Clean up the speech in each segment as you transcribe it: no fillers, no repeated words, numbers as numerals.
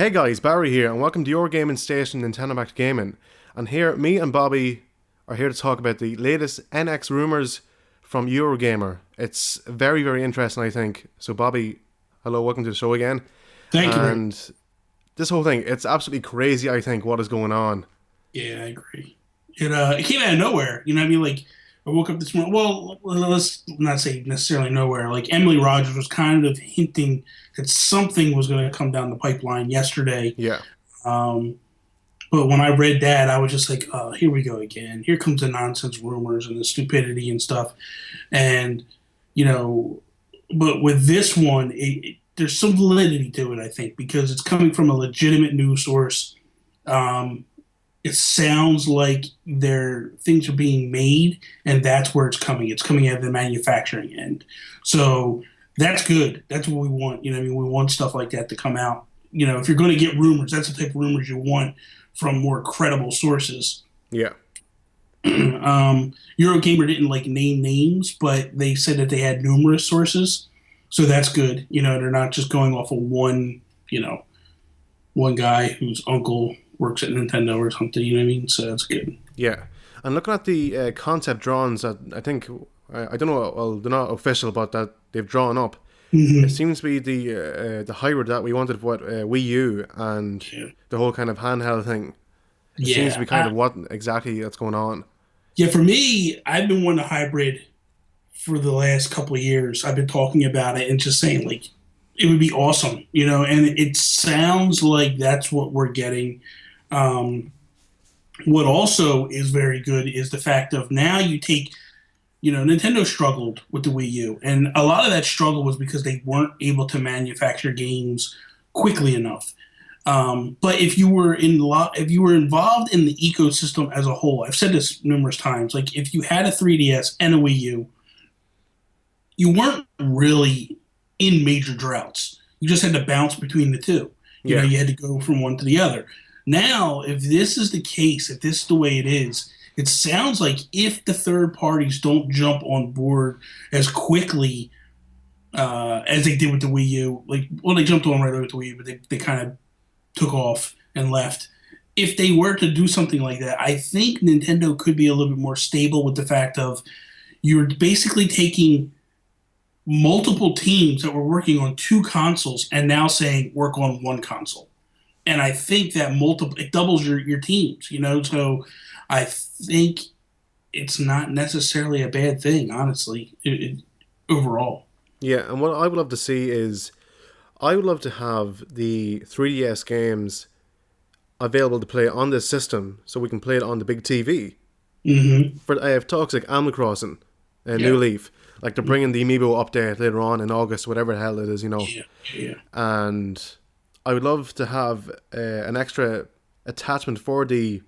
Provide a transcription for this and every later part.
Hey guys, Barry here, and welcome to your gaming station, NintendoImpactGaming. And here, me and Bobby are here to talk about the latest NX Rumours from Eurogamer. It's very, very interesting, I think. So Bobby, hello, welcome to the show again. Thank you, Rick. And this whole thing, it's absolutely crazy, I think, what is going on. Yeah, I agree. It came out of nowhere. You know what I mean? Like I woke up this morning. Well, let's not say necessarily nowhere. Like Emily Rogers was kind of hinting that something was going to come down the pipeline yesterday. Yeah, Um, but when I read that, I was just like, oh, here we go again. Here comes the nonsense rumors and the stupidity and stuff. And you know, but with this one, there's some validity to it, I think, because it's coming from a legitimate news source. Um, it sounds like things are being made, and that's where it's coming. It's coming out of the manufacturing end, so that's good. That's what we want. You know, what I mean, we want stuff like that to come out. You know, if you're going to get rumors, that's the type of rumors you want from more credible sources. yeah. Eurogamer didn't like name names, but they said that they had numerous sources, so that's good. You know, they're not just going off of one. You know, one guy whose uncle works at Nintendo or something. You know what I mean? So that's good. Yeah, and looking at the concept drawings that I think I don't know. Well, they're not official, but that they've drawn up. It Hmm. seems to be the hybrid that we wanted for Wii U and Yeah. the whole kind of handheld thing. It seems to Yeah. be kind of what exactly that's going on. Yeah. For me, I've been wanting a hybrid for the last couple of years. I've been talking about it and just saying like it would be awesome, you know. And it sounds like that's what we're getting. Um, what also is very good is the fact of now you take, you know, Nintendo struggled with the Wii U, and a lot of that struggle was because they weren't able to manufacture games quickly enough. But if you were involved in the ecosystem as a whole, I've said this numerous times. Like if you had a 3DS and a Wii U, you weren't really in major droughts. You just had to bounce between the two. You know, Yeah, you had to go from one to the other. Now, if this is the case, if this is the way it is, it sounds like if the third parties don't jump on board as quickly as they did with the Wii U, like, well, they jumped on right away with the Wii U, but they kind of took off and left. If they were to do something like that, I think Nintendo could be a little bit more stable with the fact of you're basically taking multiple teams that were working on two consoles and now saying work on one console. And I think that multiple it doubles your teams, you know. So I think it's not necessarily a bad thing, honestly, overall. yeah. And what I would love to see is I would love to have the 3DS games available to play on this system so we can play it on the big TV. Hmm. For I have talks like Animal Crossing, New Yeah, Leaf, like they're bringing the Amiibo update later on in August, whatever the hell it is, you know. yeah, yeah, And I would love to have an extra attachment for the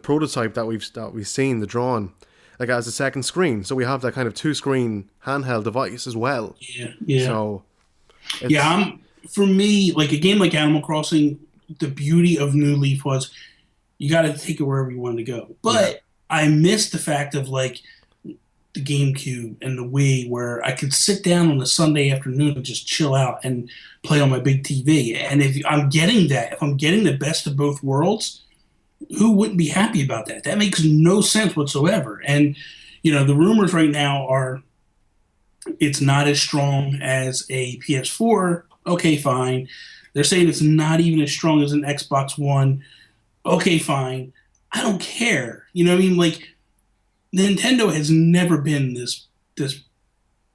prototype that we've seen the drawn, like as a second screen. So we have that kind of two screen handheld device as well. yeah, yeah. So Yeah, it's for me, like a game like Animal Crossing, the beauty of New Leaf was you got to take it wherever you wanted to go. yeah, But I missed the fact of like the GameCube and the Wii, where I could sit down on a Sunday afternoon and just chill out and play on my big TV. And if I'm getting that, if I'm getting the best of both worlds, who wouldn't be happy about that? That makes no sense whatsoever. And you know, the rumors right now are it's not as strong as a PS4. Okay, fine. They're saying it's not even as strong as an Xbox One. Okay, fine. I don't care. You know what I mean? Like Nintendo has never been this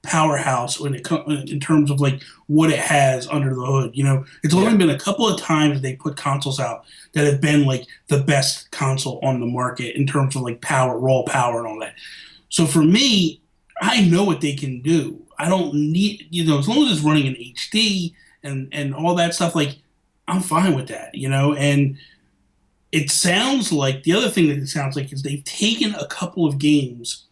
powerhouse when it comes in terms of like what it has under the hood. You know, it's only yeah, been a couple of times they put consoles out that have been like the best console on the market in terms of like power, raw power, and all that. So for me, I know what they can do. I don't need, you know, as long as it's running in HD and all that stuff, like I'm fine with that, you know. And it sounds like the other thing that it sounds like is they've taken a couple of games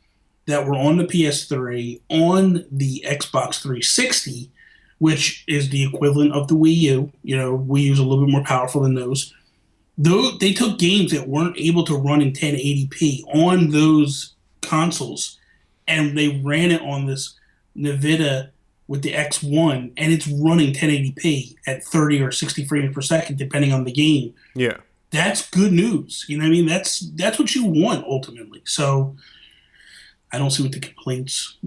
that were on the PS3 on the Xbox 360, which is the equivalent of the Wii U. You know, Wii U is a little bit more powerful than those. Though they took games that weren't able to run in 1080p on those consoles, and they ran it on this NVIDIA with the X1 and it's running 1080p at 30 or 60 frames per second, depending on the game. Yeah. That's good news. You know what I mean? That's what you want ultimately. So I don't see what the complaints.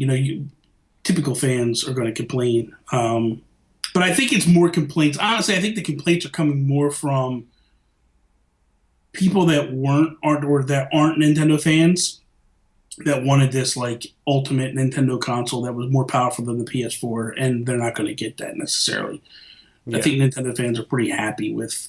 Typical fans are going to complain. But I think it's more complaints. Honestly, I think the complaints are coming more from people that aren't Nintendo fans that wanted this like ultimate Nintendo console that was more powerful than the PS4, and they're not going to get that necessarily. Yeah. I think Nintendo fans are pretty happy with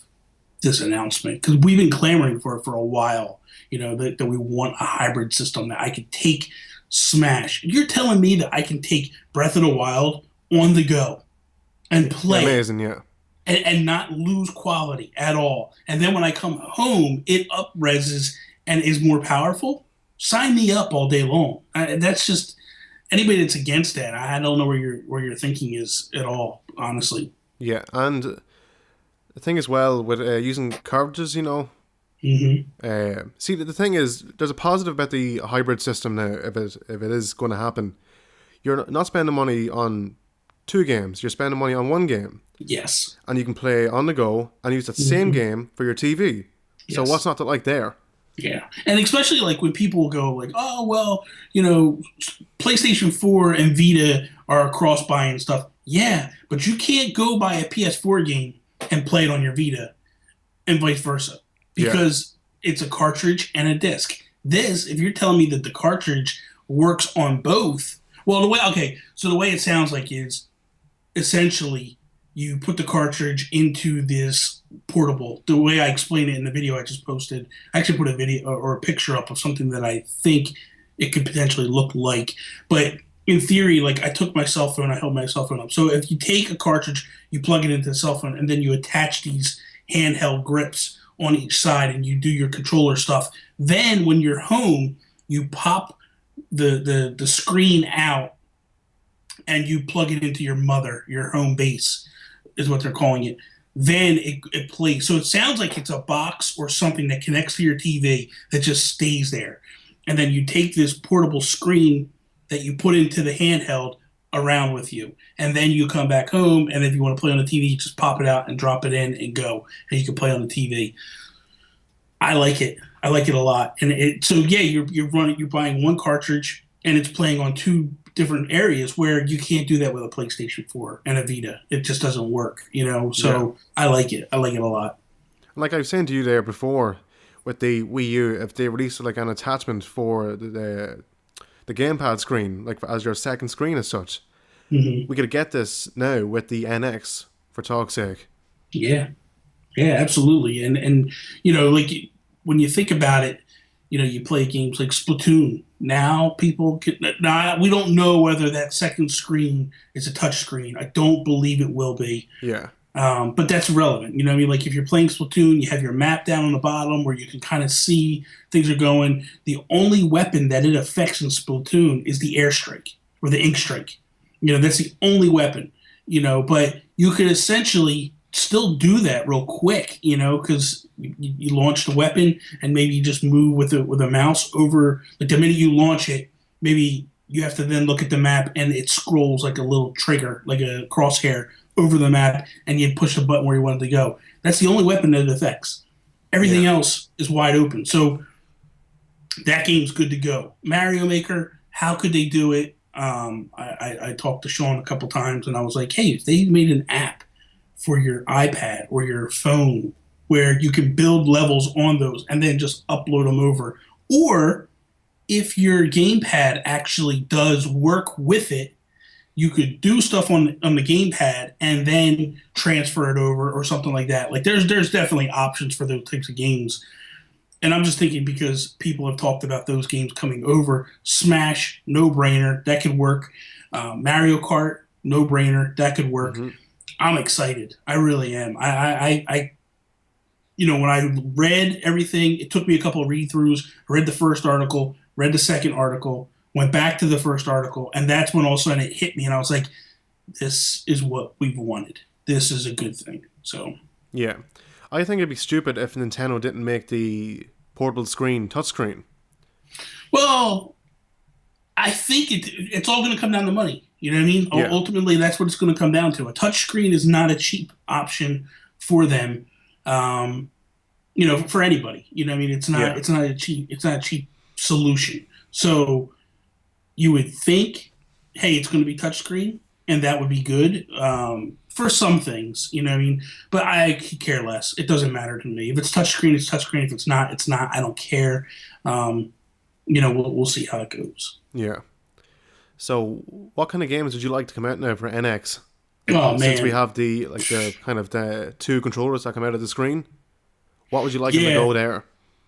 this announcement because we've been clamoring for it for a while. That we want a hybrid system that I could take Smash. You're telling me that I can take Breath of the Wild on the go and play amazing, yeah. and not lose quality at all. And then when I come home, it up-reses and is more powerful. Sign me up all day long. That's just anybody that's against that. I don't know where your thinking is at all, honestly. Yeah, and the thing as well with using cartridges, Mm-hmm. See, the thing is, there's a positive about the hybrid system now. If it is going to happen, you're not spending money on 2 games. You're spending money on 1 game. Yes. And you can play on the go and use that same game for your TV. Yes. So what's not to like there? Yeah, and especially like when people go like, oh well, PlayStation 4 and Vita are cross-buy and stuff. Yeah, but you can't go buy a PS4 game and play it on your Vita, and vice versa, because it's a cartridge and a disc. This, if you're telling me that the cartridge works on both, well, the way it sounds like is essentially you put the cartridge into this portable. The way I explained it in the video I just posted, I actually put a video or a picture up of something that I think it could potentially look like. But in theory, like I took my cell phone, I held my cell phone up. So if you take a cartridge, you plug it into the cell phone, and then you attach these handheld grips on each side and you do your controller stuff. Then when you're home, you pop the screen out and you plug it into your home base is what they're calling it. Then it plays. So it sounds like it's a box or something that connects to your TV that just stays there. And then you take this portable screen that you put into the handheld around with you. And then you come back home, and if you want to play on the TV, you just pop it out and drop it in and go. And you can play on the TV. I like it. I like it a lot. And you're buying 1 cartridge, and it's playing on 2 different areas where you can't do that with a PlayStation 4 and a Vita. It just doesn't work, So I like it. I like it a lot. Like I was saying to you there before, with the Wii U, if they release like an attachment for the gamepad screen, like as your second screen as such, we could get this now with the NX, for talk's sake. Yeah, absolutely. And like when you think about it, you play games like Splatoon. Now we don't know whether that second screen is a touch screen. I don't believe it will be. Yeah. But that's relevant. Like if you're playing Splatoon, you have your map down on the bottom where you can kind of see things are going. The only weapon that it affects in Splatoon is the airstrike or the ink strike. That's the only weapon. But you could essentially still do that real quick, because you launch the weapon and maybe you just move with a mouse over. Like the minute you launch it, maybe you have to then look at the map and it scrolls like a little trigger, like a crosshair over the map, and you push the button where you want it to go. That's the only weapon that it affects. Everything else is wide open. So that game's good to go. Mario Maker, how could they do it? I talked to Sean a couple times and I was like, hey, if they made an app for your iPad or your phone where you can build levels on those and then just upload them over. Or if your gamepad actually does work with it, you could do stuff on the gamepad and then transfer it over or something like that. Like there's definitely options for those types of games. And I'm just thinking because people have talked about those games coming over. Smash, no-brainer, that could work. Mario Kart, no-brainer, that could work. Mm-hmm. I'm excited. I really am. I when I read everything, it took me a couple of read-throughs. I read the first article, read the second article, went back to the first article, and that's when all of a sudden it hit me, and I was like, this is what we've wanted. This is a good thing. So yeah. I think it'd be stupid if Nintendo didn't make the portable screen touchscreen. Well, I think it's all going to come down to money. You know what I mean? Yeah. Ultimately, that's what it's going to come down to. A touchscreen is not a cheap option for them. Um, for anybody. You know what I mean? Yeah. It's not a cheap solution. So you would think, hey, it's going to be touchscreen, and that would be good for some things. You know what I mean? But I could care less. It doesn't matter to me. If it's touchscreen, it's touchscreen. If it's not, it's not. I don't care. Um, we'll see how it goes. Yeah. So, what kind of games would you like to come out now for NX? Like, Oh since we man, have the kind of the two controllers that come out of the screen, what would you like on the yeah. go there?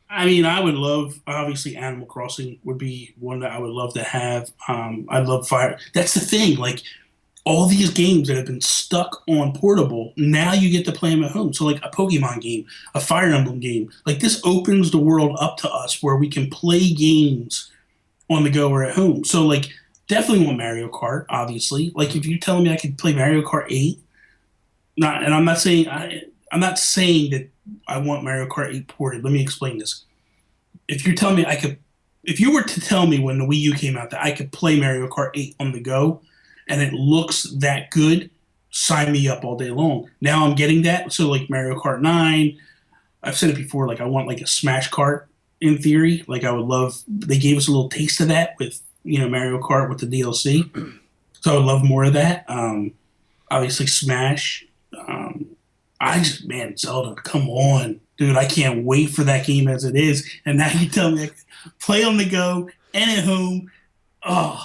I mean, I would love, obviously, Animal Crossing would be one that I would love to have. I'd love Fire. That's the thing. Like, all these games that have been stuck on portable, now you get to play them at home. So, like a Pokemon game, a Fire Emblem game, like this opens the world up to us where we can play games on the go or at home. So, like, definitely want Mario Kart, obviously. Like, if you're telling me I could play Mario Kart 8, not, and I'm not saying that I want Mario Kart 8 ported. Let me explain this. If you're telling me I could, if you were to tell me when the Wii U came out that I could play Mario Kart 8 on the go, and it looks that good, sign me up all day long. Now I'm getting that. So like Mario Kart 9, I've said it before. Like I want like a Smash Kart in theory. Like I would love. They gave us a little taste of that with Mario Kart with the DLC. So I would love more of that. Obviously Smash. Um, I just man Zelda, come on, dude! I can't wait for that game as it is. And now you tell me I can play on the go and at home. Oh,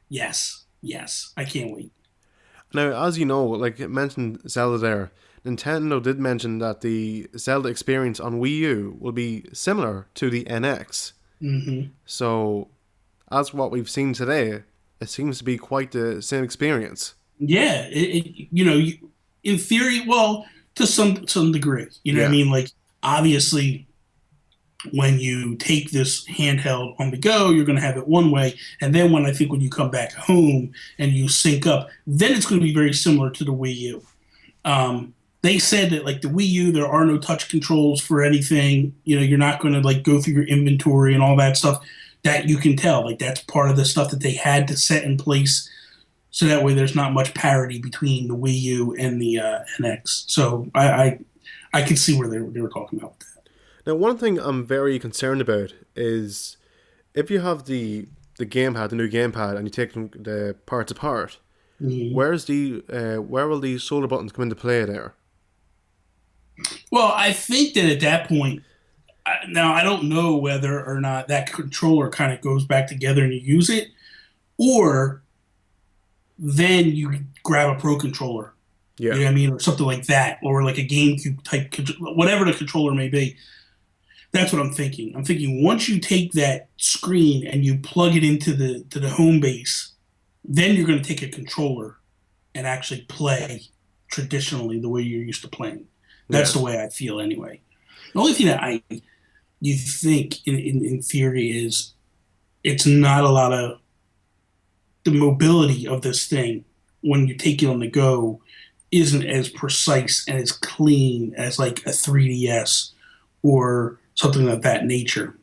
yes, yes, I can't wait. Now, as you know, like it mentioned Zelda there, Nintendo did mention that the Zelda experience on Wii U will be similar to the NX. Hmm. So, as what we've seen today, it seems to be quite the same experience. Yeah, in theory, well, to some degree, you know what I Yeah, mean. Like obviously, when you take this handheld on the go, you're going to have it one way, and then when you come back home and you sync up, then it's going to be very similar to the Wii U. They said that like the Wii U, there are no touch controls for anything. You're not going to like go through your inventory and all that stuff. That you can tell, like that's part of the stuff that they had to set in place, so that way there's not much parity between the Wii U and the NX. So I can see where they were talking about that. now, one thing I'm very concerned about is if you have the gamepad, the new gamepad, and you take the parts apart, Mhm. where will the shoulder buttons come into play there? Well, I think that at that point, now I don't know whether or not that controller kind of goes back together and you use it, or then you grab a Pro controller. You Yeah, know what I mean, or something like that, or like a GameCube type, whatever the controller may be. That's what I'm thinking. I'm thinking once you take that screen and you plug it into the home base, then you're going to take a controller and actually play traditionally the way you're used to playing. That's yeah, the way I feel anyway. The only thing that I you think in theory is it's not a lot of the mobility of this thing when you take it on the go isn't as precise and as clean as like a 3DS or something of that nature,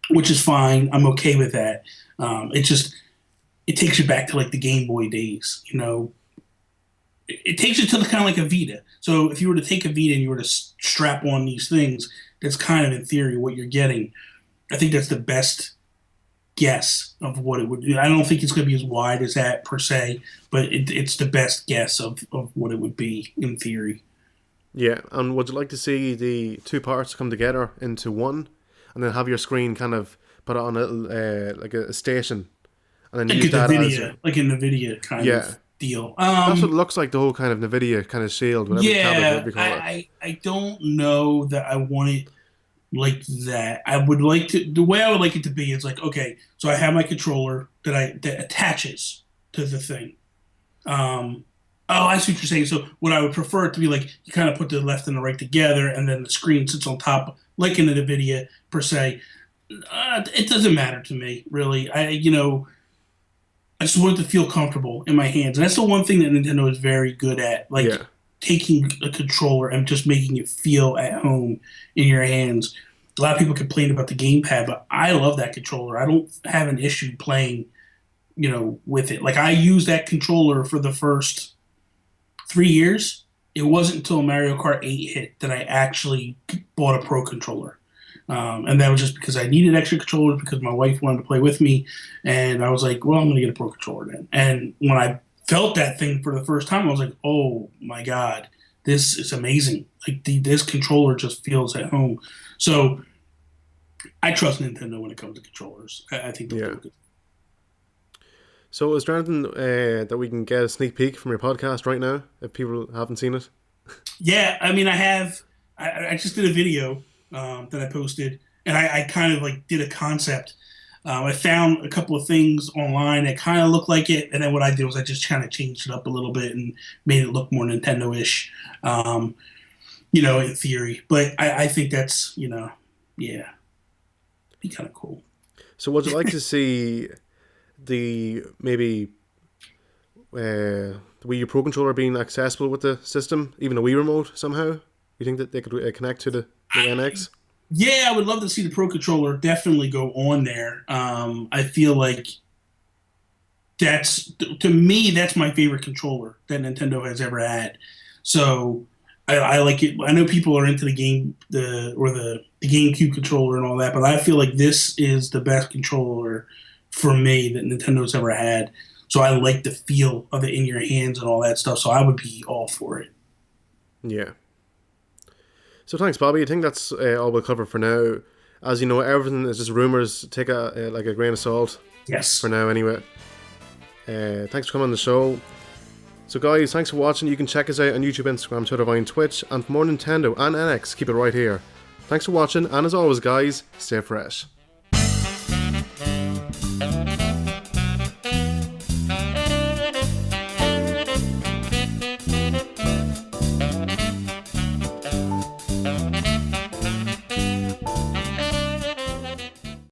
which is fine. I'm okay with that. It takes you back to like the Game Boy days. It takes you to the kind of like a Vita. So if you were to take a Vita and you were to strap on these things, that's kind of in theory what you're getting. I think that's the best guess of what it would do. I don't think it's going to be as wide as that per se, but it's the best guess of what it would be in theory. yeah. And would you like to see the two parts come together into one, and then have your screen kind of put it on a like a station, and then use that as your Like a NVIDIA kind of yeah. deal. That's what it looks like. The whole kind of Nvidia kind of shield, whatever tablet, whatever Yeah, you call it. I don't know that I want it like that. I would like to the way I would like it to be is like okay, so I have my controller that attaches to the thing. Oh, I see what you're saying. So what I would prefer it to be like you kind of put the left and the right together, and then the screen sits on top, like in the NVIDIA per se. It doesn't matter to me really. I just want it to feel comfortable in my hands, and that's the one thing that Nintendo is very good at, like Yeah, taking a controller and just making it feel at home in your hands. A lot of people complain about the gamepad, but I love that controller. I don't have an issue playing with it. Like I used that controller for the first 3 years. It wasn't until Mario Kart 8 hit that I actually bought a Pro controller. And that was just because I needed extra controllers because my wife wanted to play with me. And I was like, well, I'm going to get a Pro controller then. And when I felt that thing for the first time, I was like, oh my God, this is amazing. Like this controller just feels at home. So I trust Nintendo when it comes to controllers. I think they'll do good. So is there anything that we can get a sneak peek from your podcast right now, if people haven't seen it? Yeah, I mean, I have. I just did a video that I posted, and I kind of like did a concept. I found a couple of things online that kind of looked like it, and then what I did was I just kind of changed it up a little bit and made it look more Nintendo-ish, in theory. But I think that's, yeah, be kind of cool. So would you like to see the Wii U Pro controller being accessible with the system, even a Wii remote somehow? You think that they could connect to the NX? Yeah, I would love to see the Pro controller definitely go on there. I feel like to me, that's my favorite controller that Nintendo has ever had. So I like it. I know people are into the GameCube controller and all that, but I feel like this is the best controller for me that Nintendo's ever had. So I like the feel of it in your hands and all that stuff. So I would be all for it. Yeah. So thanks, Bobby. I think that's all we'll cover for now. As you know, everything is just rumors. Take a grain of salt. Yes. For now, anyway. Thanks for coming on the show. So guys, thanks for watching. You can check us out on YouTube, Instagram, Twitter, Vine, Twitch, and for more Nintendo and NX, keep it right here. Thanks for watching, and as always guys, stay fresh.